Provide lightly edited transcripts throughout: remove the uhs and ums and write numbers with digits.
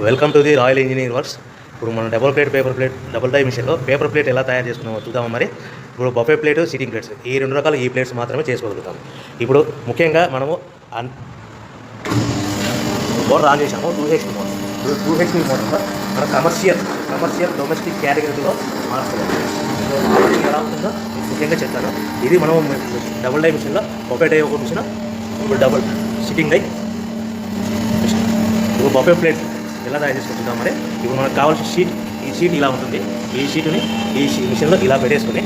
Welcome to the royal engineering works. ఇప్పుడు మనం double die మిషన్లో పేపర్ ప్లేట్ ఎలా తయారు చేసుకున్నామో చూద్దాము. మరి ఇప్పుడు బఫే ప్లేట్, సిట్టింగ్ ప్లేట్స్, ఈ రెండు రకాల ఈ ప్లేట్స్ మాత్రమే చేసుకోగలుగుతాము. ఇప్పుడు ముఖ్యంగా మనము మోటార్ ఆన్ చేసాము, 2HP మోటార్. 2HP మోటార్లో మనం కమర్షియల్ డొమెస్టిక్ కేటగిరీలో మార్చుకోవాలి. ఎలా ఉంటుందో ముఖ్యంగా చెప్తాను. ఇది మనం డబుల్ డై మిషన్లో బఫే డై ఒక మిషన్, ఇప్పుడు డబుల్ సిట్టింగ్ డై మిషన్. ఇప్పుడు బఫే ప్లేట్ ఎలా తయారు చేసుకుంటున్నాం. మరి ఇప్పుడు మనకు కావాల్సిన షీట్, ఈ షీట్ ఇలా ఉంటుంది. ఈ షీట్ని ఈ మిషన్లో ఇలా పెట్టేసుకుని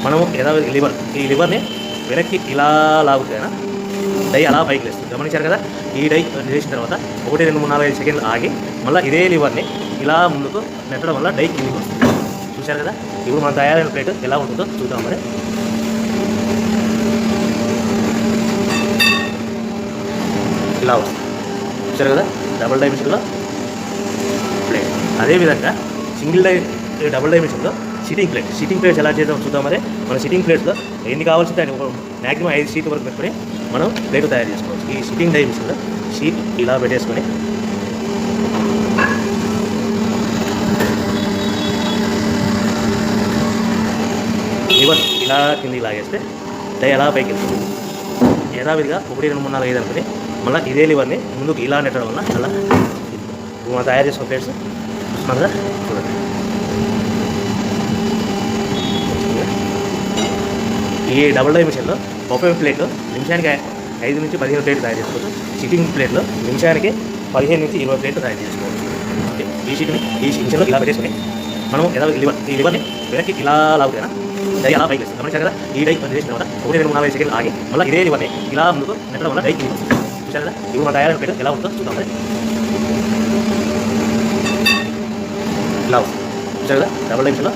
మనము ఈ లివర్ని వెనక్కి ఇలా లాగుతేనా డై అలా పైకి లేస్తుంది. గమనించారు కదా. ఈ డై చేసిన తర్వాత 1, 2, 3, 4, 5 సెకండ్లు ఆగి మళ్ళీ ఇదే లివర్ని ఇలా ముందుకు నెట్టడం వల్ల డై కిందికి వస్తుంది. చూశారు కదా. ఇప్పుడు మనం తయారైన ప్లేట్ ఎలా ఉంటుందో చూద్దాం. మరి ఇలా వస్తుంది. చూశారు కదా. డబుల్ డై మిషన్లో ప్లేట్. అదేవిధంగా డబుల్ డై మిషన్లో సిట్టింగ్ ప్లేట్స్ ఎలా చేద్దాం చూద్దాం. మరి మన సిట్టింగ్ ప్లేట్స్లో ఎన్ని కావాల్సింటే అని మ్యాక్సిమం 5 షీట్ వరకు పెట్టుకొని మనం ప్లేట్ తయారు చేసుకోవచ్చు. ఈ సిట్టింగ్ డై మిషన్లో షీట్ ఇలా పెట్టేసుకొని లివర్ ఇలా కిందికి లాగేస్తే డై ఎలా పైకి వెళ్తుంది. యథావిధిగా 1, 2, 3, 4, 5 అనుకుని మళ్ళీ ఇదే లివర్ని ముందుకు ఇలా నెట్టడం వల్ల అలా మనం తయారు చేసుకున్న ప్లేట్స్ చూస్తున్నాం కదా. చూడండి. ఈ డబుల్ డై మిషన్లో బఫే ప్లేట్లో నిమిషానికి 5 నుంచి 15 ప్లేట్లు తయారు చేసుకోవచ్చు. సిట్టింగ్ ప్లేట్లో నిమిషానికి 15 నుంచి 20 ప్లేట్లు తయారు చేసుకోవచ్చు. ఓకే. ఈ మిషన్లో ఇలా పెట్టేసుకుని మనం ఈ లివర్ని వెనక్కి ఇలా లాగుతేనా డై అలా పైకి వేస్తుంది. గమనించారు కదా. ఈ డై చేసిన తర్వాత 1, 2, 3, 4, 5 సెకండ్లు ఆగి మళ్ళీ ఇదే లివర్ని ఇలా ముందుకు నెట్టడం వల్ల డై కిందికి వస్తుంది. చూశారు కదా. ఇప్పుడు మన తయారైన ప్లేట్ ఎలా ఉంటుందో చూద్దాం. ఇలా వస్తుంది. చూశారు కదా. డబుల్ డై మిషన్లో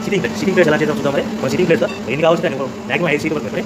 సిట్టింగ్ ప్లేట్స్ ఎలా చేద్దాం చూద్దాం. మరి మన సిట్టింగ్ ప్లేట్స్లో ఎన్ని కావాల్సింటే మ్యాక్సిమం 5 షీట్ వరకు పెట్టుకొని